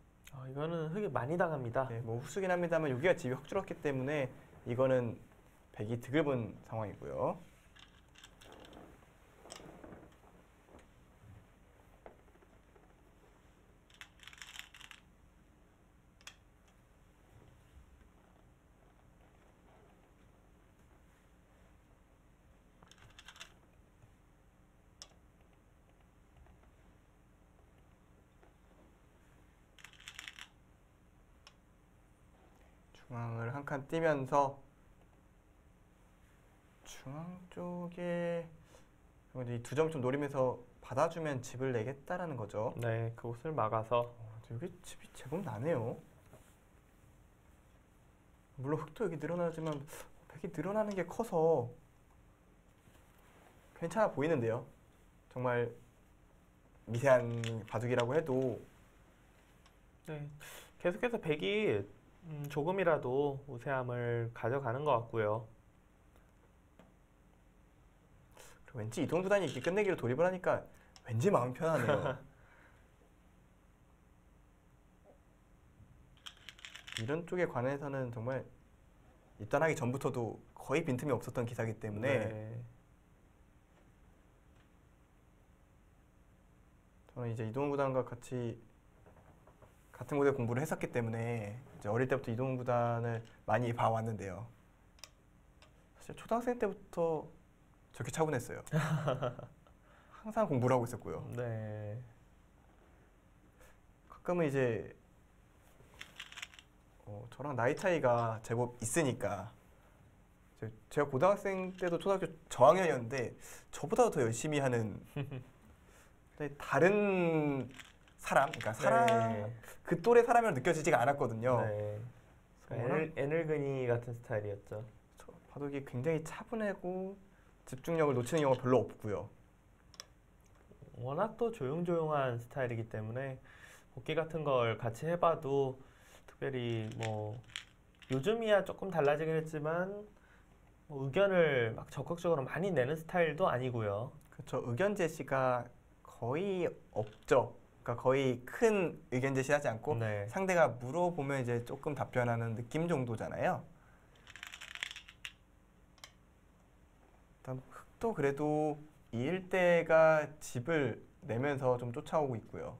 이거는 흙이 많이 당합니다. 네, 뭐 후수긴 합니다만 여기가 집이 확 줄었기 때문에 이거는 백이 득을 본 상황이고요. 중앙을 한 칸 띄면서 중앙 쪽에 이 두 점 좀 노리면서 받아주면 집을 내겠다라는 거죠. 네, 그곳을 막아서 여기 집이 제법 나네요. 물론 흙도 여기 늘어나지만 백이 늘어나는 게 커서 괜찮아 보이는데요. 정말 미세한 바둑이라고 해도 네, 계속해서 백이 조금이라도 우세함을 가져가는 것 같고요. 왠지 이동구단이 이렇게 끝내기로 돌입을 하니까 왠지 마음 편하네요. 이런 쪽에 관해서는 정말 입단하기 전부터도 거의 빈틈이 없었던 기사이기 때문에 네. 저는 이제 이동구단과 같이 같은 곳에 공부를 했었기 때문에 이제 어릴 때부터 이동구단을 많이 봐왔는데요. 사실 초등학생 때부터 저렇게 차분했어요. 항상 공부를 하고 있었고요. 네. 가끔은 이제 저랑 나이 차이가 제법 있으니까 제가 고등학생 때도 초등학교 저학년이었는데 저보다 더 열심히 하는 근데 다른 사람, 그러니까 사람 네. 그 또래 사람이라 느껴지지가 않았거든요. 네. 워낙 애늙은이 같은 스타일이었죠. 바둑이 굉장히 차분하고 집중력을 놓치는 경우가 별로 없고요. 워낙 또 조용조용한 스타일이기 때문에 복귀 같은 걸 같이 해봐도 특별히 뭐 요즘이야 조금 달라지긴 했지만 뭐 의견을 막 적극적으로 많이 내는 스타일도 아니고요. 그렇죠. 의견 제시가 거의 없죠. 그러니까 거의 큰 의견 제시하지 않고 네. 상대가 물어보면 이제 조금 답변하는 느낌 정도잖아요. 일단 흑도 그래도 이 일대가 집을 내면서 좀 쫓아오고 있고요.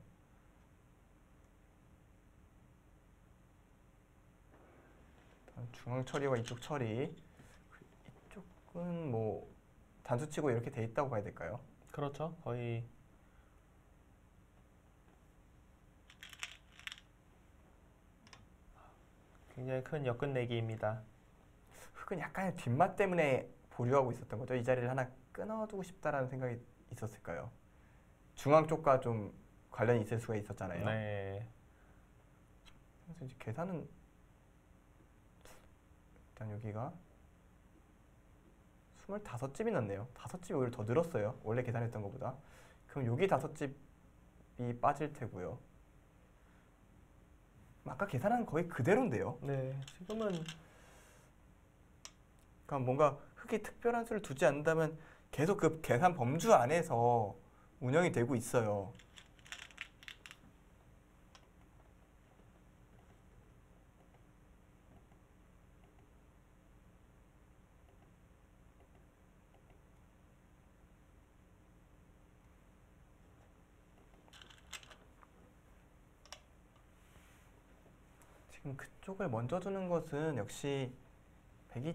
일단 중앙 처리와 이쪽 처리. 이쪽은 뭐 단수치고 이렇게 돼 있다고 봐야 될까요? 그렇죠. 거의 굉장히 큰 역끝내기입니다. 흑은 약간의 뒷맛 때문에 보류하고 있었던 거죠. 이 자리를 하나 끊어두고 싶다라는 생각이 있었을까요? 중앙 쪽과 좀 관련이 있을 수가 있었잖아요. 네. 그래서 이제 계산은 일단 여기가 25집이 났네요. 5집이 오히려 더 늘었어요. 원래 계산했던 것보다. 그럼 여기 5집이 빠질 테고요. 아까 계산은 거의 그대로인데요. 네. 지금은 그러니까 뭔가 흑이 특별한 수를 두지 않는다면 계속 그 계산 범주 안에서 운영이 되고 있어요. 지금 그쪽을 먼저 두는 것은 역시 백이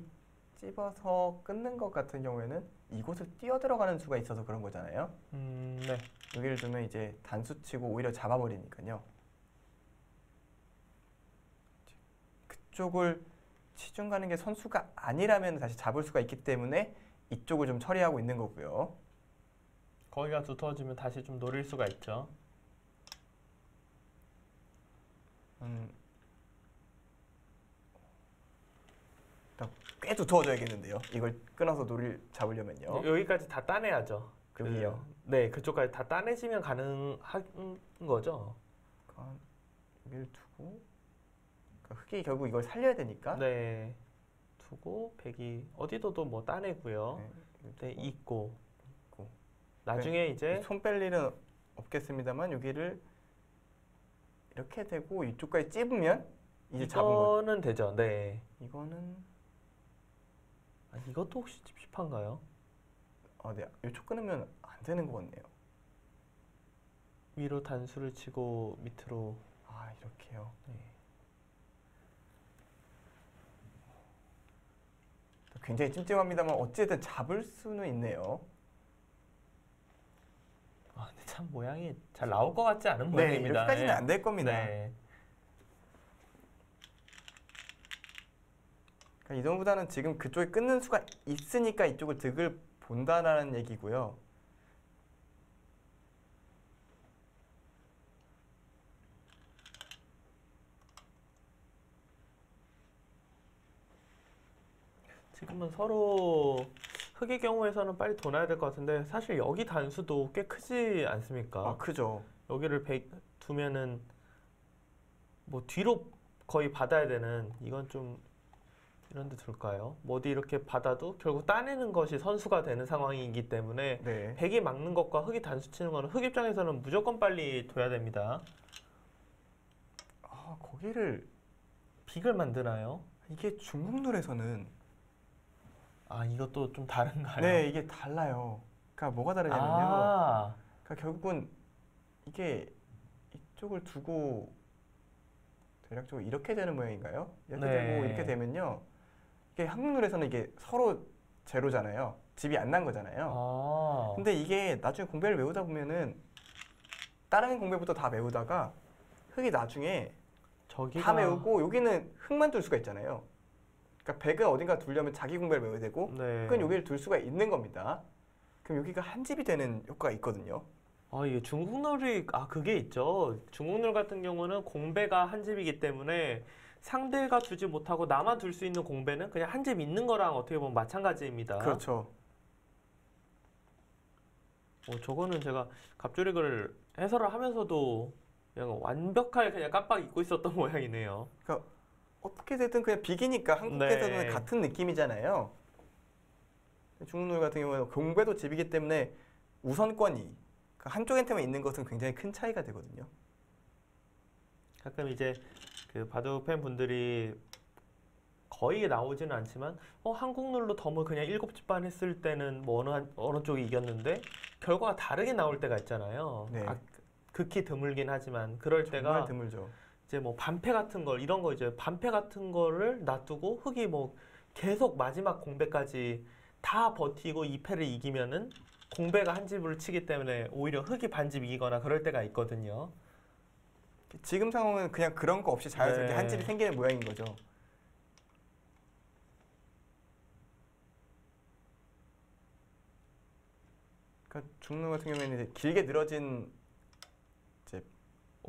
찝어서 끊는 것 같은 경우에는 이곳을 뛰어들어가는 수가 있어서 그런 거잖아요. 네. 여기를 두면 이제 단수 치고 오히려 잡아버리니까요. 그쪽을 치중 가는 게 선수가 아니라면 다시 잡을 수가 있기 때문에 이쪽을 좀 처리하고 있는 거고요. 거기가 두터워지면 다시 좀 노릴 수가 있죠. 일단 꽤 두터워져야겠는데요. 이걸 끊어서 잡으려면요. 여기까지 다 따내야죠. 여기요. 네, 그쪽까지 다 따내시면 가능한 거죠. 그러니까 여기를 두고 그러니까 흑이 결국 이걸 살려야 되니까 네. 두고 백이 어디서도 뭐 따내고요. 네, 두고, 있고. 있고. 나중에 이제 손 뺄 일은 없겠습니다만 여기를 이렇게 되고 이쪽까지 찝으면 이제 잡은 거죠. 이거는 되죠. 네. 이거는 이것도 혹시 찝찝한가요? 네, 이쪽 끊으면 안 되는 것 같네요. 위로 단수를 치고 밑으로. 이렇게요. 네. 굉장히 찜찜합니다만 어찌됐든 잡을 수는 있네요. 근데 참 모양이 잘 나올 것 같지 않은 네, 모양입니다. 이렇게까지는 안 될 겁니다. 네. 그러니까 이전보다는 지금 그쪽에 끊는 수가 있으니까 이쪽을 득을 본다라는 얘기고요. 지금은 서로 흑의 경우에서는 빨리 돈 놔야 될 것 같은데 사실 여기 단수도 꽤 크지 않습니까? 아, 크죠. 여기를 두면은 뭐 뒤로 거의 받아야 되는 이건 좀 이런 데 둘까요? 뭐 어디 이렇게 받아도 결국 따내는 것이 선수가 되는 상황이기 때문에 네. 백이 막는 것과 흑이 단수 치는 거는 흑 입장에서는 무조건 빨리 둬야 됩니다. 아, 거기를 빅을 만드나요? 이게 중국 룰에서는 아, 이것도 좀 다른가요? 네, 이게 달라요. 그러니까 뭐가 다르냐면요. 아, 그러니까 결국은 이게 이쪽을 두고 대략적으로 이렇게 되는 모양인가요? 이렇게 네. 되고 이렇게 되면요. 이게 한국 룰에서는 이게 서로 제로잖아요. 집이 안 난 거잖아요. 아, 근데 이게 나중에 공배를 외우다 보면은 다른 공배부터 다 외우다가 흑이 나중에 저기가 다 외우고 여기는 흑만 둘 수가 있잖아요. 그러니까 백은 어딘가 두려면 자기 공배를 외워야 되고 네. 흑은 여기를 둘 수가 있는 겁니다. 그럼 여기가 한 집이 되는 효과가 있거든요. 아, 이게 중국 룰이 그게 있죠. 중국 룰 같은 경우는 공배가 한 집이기 때문에 상대가 두지 못하고 나만 둘 수 있는 공배는 그냥 한 집 있는 거랑 어떻게 보면 마찬가지입니다. 그렇죠. 저거는 제가 갑조리그를 해설을 하면서도 그냥 완벽하게 그냥 깜빡 잊고 있었던 모양이네요. 그러니까 어떻게 됐든 그냥 빅이니까 한국에서는 네. 같은 느낌이잖아요. 중국 룰 같은 경우는 공배도 집이기 때문에 우선권이 그러니까 한쪽한테만 있는 것은 굉장히 큰 차이가 되거든요. 가끔 이제 그 바둑 팬분들이 거의 나오지는 않지만 한국 룰로 덤을 그냥 7집 반 했을 때는 뭐 어느 쪽이 이겼는데 결과가 다르게 나올 때가 있잖아요. 네. 극히 드물긴 하지만 그럴 정말 때가 드물죠. 이제 뭐 반패 같은 걸 이런 거 이제 반패 같은 거를 놔두고 흑이 뭐 계속 마지막 공배까지 다 버티고 2패를 이기면은 공배가 한 집을 치기 때문에 오히려 흑이 반집 이기거나 그럴 때가 있거든요. 지금 상황은 그냥 그런 거 없이 자연스럽게 네. 한 집이 생기는 모양인 거죠. 그러니까 중국 같은 경우에는 이제 길게 늘어진 이제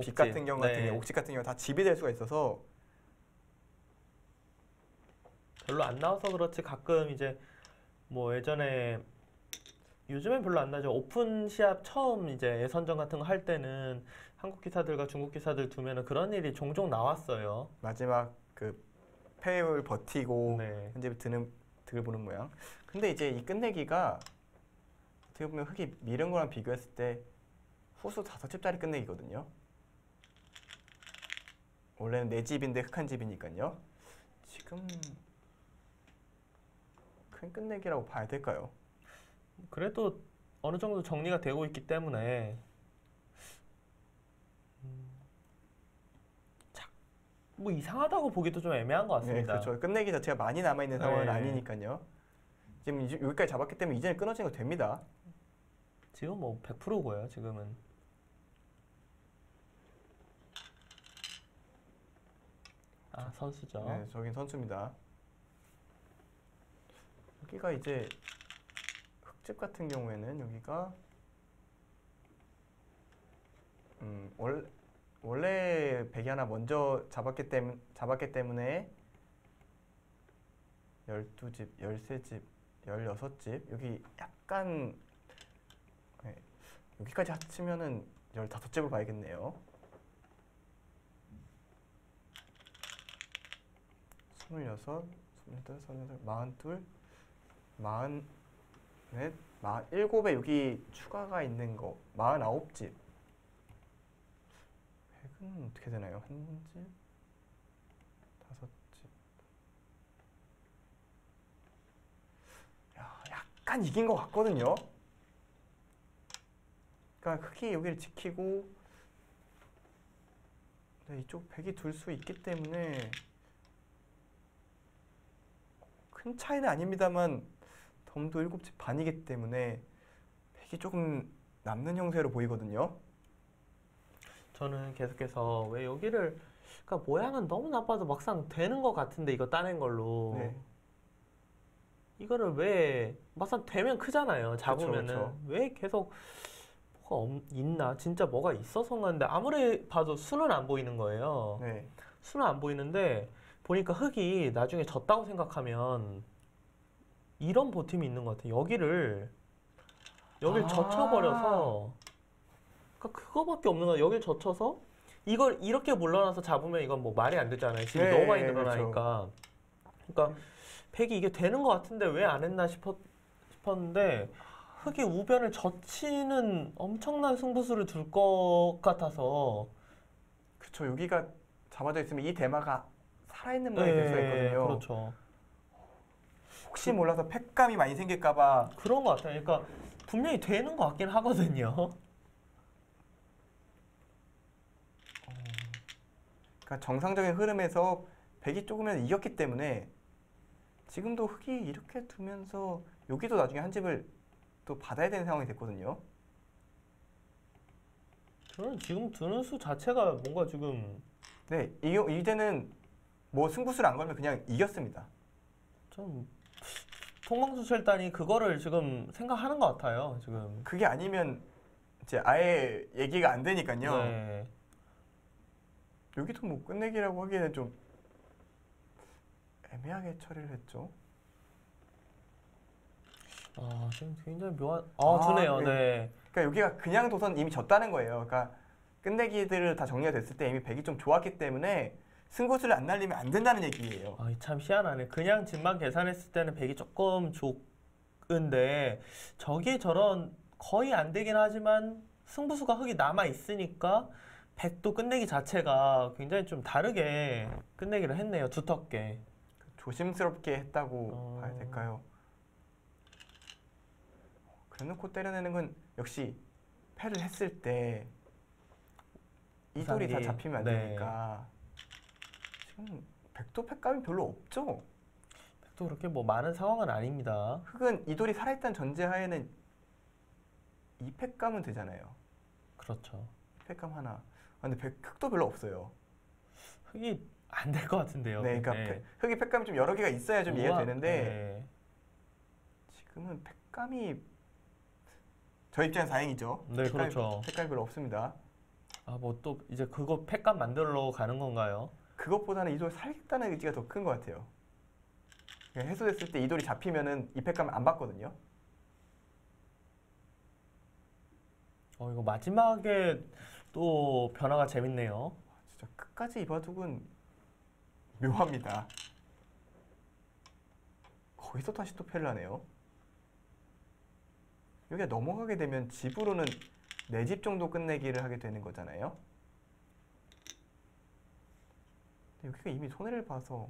빅 같은 경우 같은 네. 경우, 옥집 같은 경우 다 집이 될 수가 있어서 별로 안 나와서 그렇지 가끔 이제 뭐 예전에 요즘엔 별로 안 나죠. 오픈 시합 처음 이제 예선전 같은 거 할 때는 한국 기사들과 중국 기사들 두면은 그런 일이 종종 나왔어요. 마지막 그 패를 버티고 네. 현재 득을 보는 모양. 근데 이제 이 끝내기가 어떻게 보면 흑이 미른 거랑 비교했을 때 후수 5집짜리 끝내기거든요. 원래는 4집인데 흑 한 집이니까요. 지금 큰 끝내기라고 봐야 될까요? 그래도 어느 정도 정리가 되고 있기 때문에 뭐 이상하다고 보기도 좀 애매한 것 네, 같습니다. 그렇죠. 끝내기 자체가 많이 남아있는 상황은 네. 아니니까요. 지금 여기까지 잡았기 때문에 이제는 끊어진 거 됩니다. 지금 뭐 100%고요. 지금은. 선수죠. 네, 저긴 선수입니다. 여기가 이제 흑집 같은 경우에는 여기가 원래 백이 하나 먼저 잡았기 때문에 12집, 13집, 16집 여기 약간 네, 여기까지 합치면은 15집을 봐야겠네요. 26, 28, 38, 42, 44, 47에 여기 추가가 있는 거 49집. 백은 어떻게 되나요? 한 집, 5집. 야, 약간 이긴 것 같거든요. 그러니까 흑이 여기를 지키고 네, 이쪽 백이 둘 수 있기 때문에 큰 차이는 아닙니다만 덤도 7집 반이기 때문에 백이 조금 남는 형태로 보이거든요. 저는 계속해서 왜 여기를 그러니까 모양은 너무 나빠도 막상 되는 것 같은데 이거 따낸 걸로 네. 이거를 왜 막상 되면 크잖아요. 잡으면은 그쵸. 왜 계속 뭐가 있나? 진짜 뭐가 있어서 그런데 아무리 봐도 수는 안 보이는 거예요. 네. 수는 안 보이는데 보니까 흙이 나중에 졌다고 생각하면 이런 버팀이 있는 것 같아요. 여길 아. 젖혀버려서 그러니까 그거밖에 없는 거야. 여길 젖혀서 이걸 이렇게 물러나서 잡으면 이건 뭐 말이 안 되잖아요. 집이 네, 너무 많이 그렇죠. 늘어나니까. 그러니까 팩이 이게 되는 것 같은데 왜 안 했나 싶었는데 흙이 우변을 젖히는 엄청난 승부수를 둘 것 같아서 그쵸. 여기가 잡아져 있으면 이 대마가 살아있는 모양이 될 수가 있거든요. 그렇죠. 혹시 몰라서 팩감이 많이 생길까봐. 그런 것 같아요. 그러니까 분명히 되는 것 같긴 하거든요. 그러니까 정상적인 흐름에서 백이 조금이라도 이겼기 때문에 지금도 흑이 이렇게 두면서 여기도 나중에 한 집을 또 받아야 되는 상황이 됐거든요. 저는 지금 드는 수 자체가 뭔가 지금 네, 이제는 뭐 승부수를 안 걸면 그냥 이겼습니다. 좀 통방수철단이 그거를 지금 생각하는 것 같아요. 지금. 그게 아니면 이제 아예 얘기가 안 되니까요. 네. 여기도 뭐 끝내기라고 하기에는 좀 애매하게 처리를 했죠. 아, 지금 굉장히 묘한. 아, 두네요. 네. 네. 그러니까 여기가 그냥 둬선 이미 졌다는 거예요. 그러니까 끝내기들을 다 정리가 됐을 때 이미 백이 좀 좋았기 때문에 승부수를 안 날리면 안 된다는 얘기예요. 아, 참 희한하네. 그냥 집만 계산했을 때는 100이 조금 좋은데 저게 저런 거의 안 되긴 하지만 승부수가 흙이 남아 있으니까 100도 끝내기 자체가 굉장히 좀 다르게 끝내기를 했네요. 두텁게. 조심스럽게 했다고 봐야 될까요? 그래놓고 때려내는 건 역시 패를 했을 때 이 돌이 다 우상이, 잡히면 안 네. 되니까 지금 백도 패감이 별로 없죠. 100도 그렇게 뭐 많은 상황은 아닙니다. 흑은 이 돌이 살아있다는 전제하에는 이 패감은 되잖아요. 그렇죠. 패감 하나. 아, 근데 흑도 별로 없어요. 흙이 안 될 것 같은데요. 네, 그러니까 네. 흑이 패감이 좀 여러 개가 있어야 좀 이해가 되는데 네. 지금은 패감이 저 입장에서 다행이죠. 네, 그렇죠. 패감이 별로 없습니다. 아, 뭐 또 이제 그거 팩감 만들러 가는 건가요? 그것보다는 이 돌 살겠다는 의지가 더 큰 것 같아요. 그러니까 해소됐을 때 이 돌이 잡히면은 이 패감을 안 받거든요. 이거 마지막에 또 변화가 재밌네요. 진짜 끝까지 이 바둑은 묘합니다. 거기서 다시 또 패를 하네요. 여기가 넘어가게 되면 집으로는 4집 정도 끝내기를 하게 되는 거잖아요. 근데 여기가 이미 손해를 봐서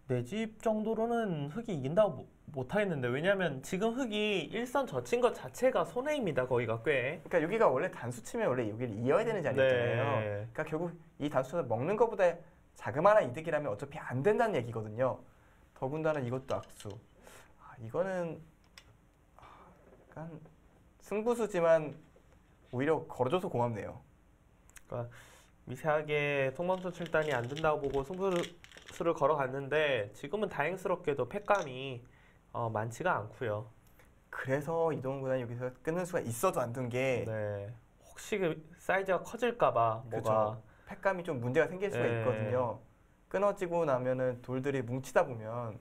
내 집 정도로는 흙이 이긴다고 못 하겠는데 왜냐면 지금 흙이 일선 젖힌 것 자체가 손해입니다. 거기가 꽤. 그러니까 여기가 원래 단수 치면 원래 여기를 이어야 되는 자리잖아요. 네. 그러니까 결국 이 단수를 먹는 것보다 자그마한 이득이라면 어차피 안 된다는 얘기거든요. 더군다나 이것도 악수. 이거는 약간 승부수지만 오히려 걸어줘서 고맙네요. 그러니까 미세하게 통방수 칠단이 안 된다고 보고 승부수를 걸어갔는데 지금은 다행스럽게도 팩감이 많지가 않고요. 그래서 이동훈 구단이 여기서 끊는 수가 있어도 안 둔 게 네. 혹시 그 사이즈가 커질까봐 뭐가 팩감이 좀 문제가 생길 수가 네. 있거든요. 끊어지고 나면은 돌들이 뭉치다 보면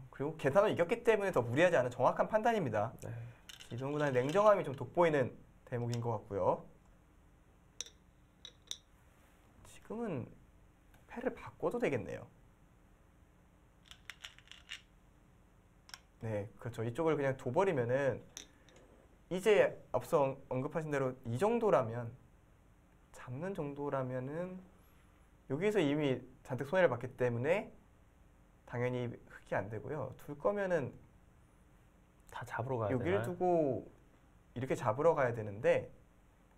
그리고 계산을 이겼기 때문에 더 무리하지 않은 정확한 판단입니다. 네. 이동훈 구단의 냉정함이 좀 돋보이는 대목인 것 같고요. 지금은 패를 바꿔도 되겠네요. 네, 그렇죠. 이쪽을 그냥 둬버리면은 이제 앞서 언급하신 대로 이 정도라면 잡는 정도라면은 여기서 이미 잔뜩 손해를 봤기 때문에 당연히 흑이 안 되고요. 둘 거면은 다 잡으러 가야 여기를 되나요? 두고 이렇게 잡으러 가야 되는데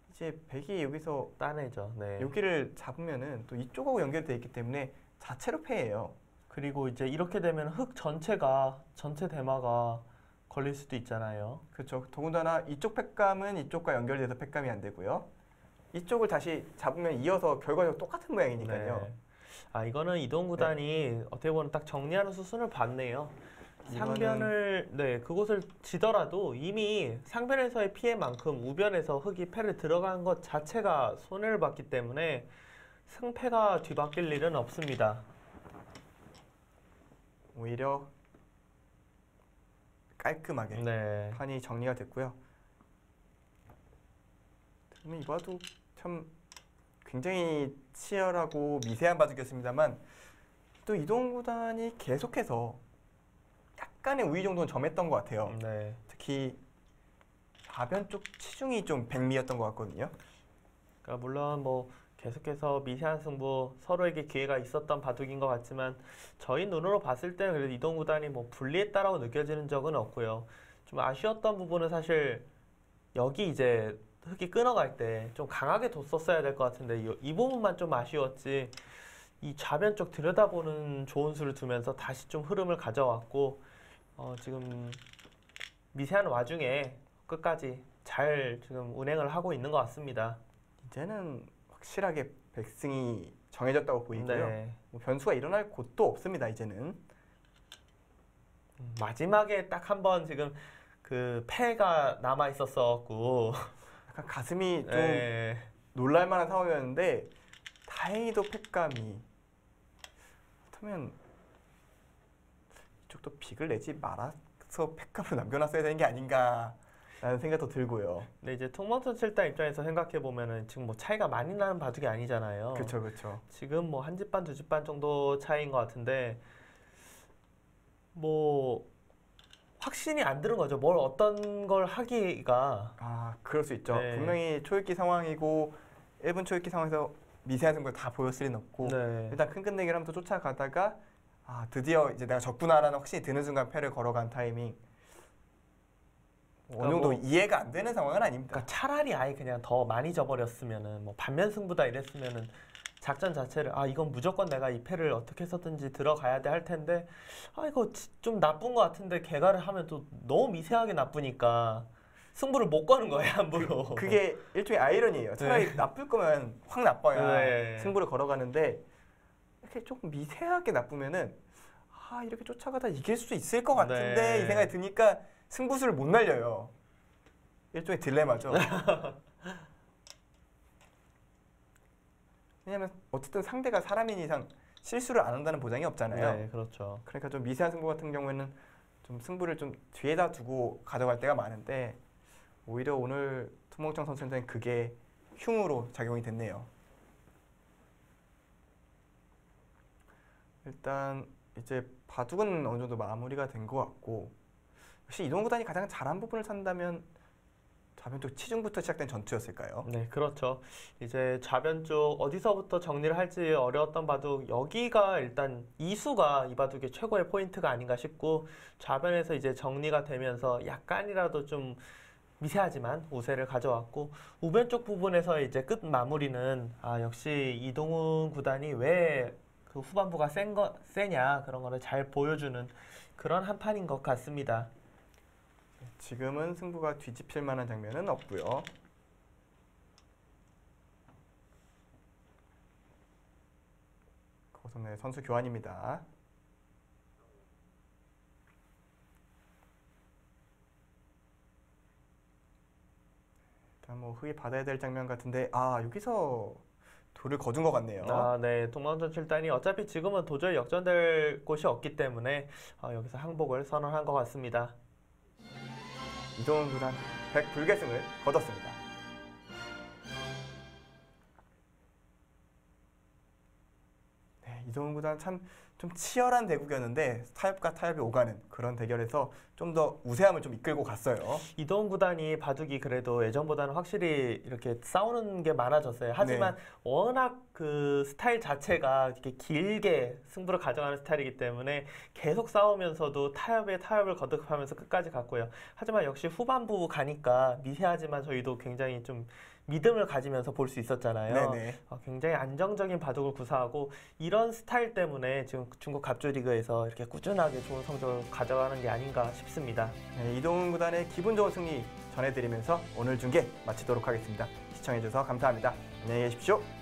이제 백이 여기서 따내죠. 네. 여기를 잡으면은 또 이쪽하고 연결되어 있기 때문에 자체로 패예요. 그리고 이제 이렇게 되면 흙 전체가 전체 대마가 걸릴 수도 있잖아요. 그렇죠. 더군다나 이쪽 팩감은 이쪽과 연결돼서 팩감이 안 되고요. 이쪽을 다시 잡으면 이어서 결과적으로 똑같은 모양이니까요. 네. 이거는 이동 구단이 어떻게 보면 딱 정리하는 수순을 봤네요. 상변을 그곳을 지더라도 이미 상변에서의 피해만큼 우변에서 흙이 패를 들어간 것 자체가 손해를 봤기 때문에 승패가 뒤바뀔 일은 없습니다. 오히려 깔끔하게 네. 판이 정리가 됐고요. 그러면 이봐도 참 굉장히 치열하고 미세한 바둑이었습니다만 또 이동 구단이 계속해서 약간의 우위 정도는 점했던 것 같아요. 네. 특히 좌변 쪽 치중이 좀 백미였던 것 같거든요. 그러니까 물론 뭐 계속해서 미세한 승부 서로에게 기회가 있었던 바둑인 것 같지만 저희 눈으로 봤을 때는 그래도 이동 구단이 뭐 불리했다라고 느껴지는 적은 없고요. 좀 아쉬웠던 부분은 사실 여기 이제 흙이 끊어갈 때 좀 강하게 뒀었어야 될 것 같은데 이 부분만 좀 아쉬웠지. 이 좌변 쪽 들여다보는 좋은 수를 두면서 다시 좀 흐름을 가져왔고 지금 미세한 와중에 끝까지 잘 지금 운행을 하고 있는 것 같습니다. 이제는 확실하게 백승이 정해졌다고 보이고요. 네. 뭐 변수가 일어날 곳도 없습니다. 이제는. 마지막에 딱 한 번 지금 그 패가 남아 있었었고 약간 가슴이 좀 네. 놀랄만한 상황이었는데 다행히도 패감이 그렇다면 이쪽도 빅을 내지 말아서 패감을 남겨놨어야 되는 게 아닌가라는 생각도 들고요. 근데 이제 통망천 칠단 입장에서 생각해 보면은 지금 뭐 차이가 많이 나는 바둑이 아니잖아요. 그렇죠, 그렇죠. 지금 뭐 한 집 반, 두 집 반 정도 차이인 것 같은데 뭐 확신이 안 드는 거죠. 뭘 어떤 걸 하기가. 그럴 수 있죠. 네. 분명히 초읽기 상황이고 1분 초읽기 상황에서 미세한 승부를 다 보였을 리는 없고 네. 일단 큰 끝내기를 하면서 쫓아가다가 드디어 이제 내가 졌구나라는 확신이 드는 순간 패를 걸어간 타이밍 어느 정도 뭐 이해가 안 되는 상황은 아닙니다. 그러니까 차라리 아예 그냥 더 많이 져버렸으면은 뭐 반면 승부다 이랬으면은 작전 자체를 이건 무조건 내가 이 패를 어떻게 해서든지 들어가야 돼 할 텐데 이거 좀 나쁜 것 같은데 개가를 하면 또 너무 미세하게 나쁘니까 승부를 못 거는 거예요 함부로. 그게 일종의 아이러니예요. 차라리 나쁠 거면 확 나빠야 네. 승부를 걸어가는데 이렇게 조금 미세하게 나쁘면은 이렇게 쫓아가다 이길 수 있을 것 같은데 네. 이 생각이 드니까 승부수를 못 날려요. 일종의 딜레마죠. 왜냐면 어쨌든 상대가 사람인 이상 실수를 안 한다는 보장이 없잖아요. 네, 그렇죠. 그러니까 좀 미세한 승부 같은 경우에는 좀 승부를 좀 뒤에다 두고 가져갈 때가 많은데 오히려 오늘 통멍청 선수한테는 그게 흉으로 작용이 됐네요. 일단 이제 바둑은 어느 정도 마무리가 된 것 같고 역시 이동 구단이 가장 잘한 부분을 찾는다면 좌변 쪽 치중부터 시작된 전투였을까요? 네, 그렇죠. 이제 좌변 쪽 어디서부터 정리를 할지 어려웠던 바둑 여기가 일단 이수가 이 바둑의 최고의 포인트가 아닌가 싶고 좌변에서 이제 정리가 되면서 약간이라도 좀 미세하지만 우세를 가져왔고 우변 쪽 부분에서 이제 끝 마무리는 역시 이동훈 구단이 왜 그 후반부가 세냐 그런 거를 잘 보여주는 그런 한 판인 것 같습니다. 지금은 승부가 뒤집힐 만한 장면은 없고요. 거기서 선수 교환입니다. 일단 뭐 흙이 받아야 될 장면 같은데 여기서 돌을 거둔 것 같네요. 네. 동방전 7단이 어차피 지금은 도저히 역전될 곳이 없기 때문에 여기서 항복을 선언한 것 같습니다. 이동훈 구단 100불계승을 거뒀습니다. 네, 이동훈 구단 참 좀 치열한 대국이었는데 타협과 타협이 오가는 그런 대결에서 좀 더 우세함을 좀 이끌고 갔어요. 이동 구단이 바둑이 그래도 예전보다는 확실히 이렇게 싸우는 게 많아졌어요. 하지만 워낙 그 스타일 자체가 이렇게 길게 승부를 가져가는 스타일이기 때문에 계속 싸우면서도 타협에 타협을 거듭하면서 끝까지 갔고요. 하지만 역시 후반부 가니까 미세하지만 저희도 굉장히 좀 믿음을 가지면서 볼 수 있었잖아요. 네네. 굉장히 안정적인 바둑을 구사하고 이런 스타일 때문에 지금 중국 갑조리그에서 이렇게 꾸준하게 좋은 성적을 가져가는 게 아닌가 싶습니다. 네, 이동훈 구단의 기분 좋은 승리 전해드리면서 오늘 중계 마치도록 하겠습니다. 시청해주셔서 감사합니다. 안녕히 계십시오.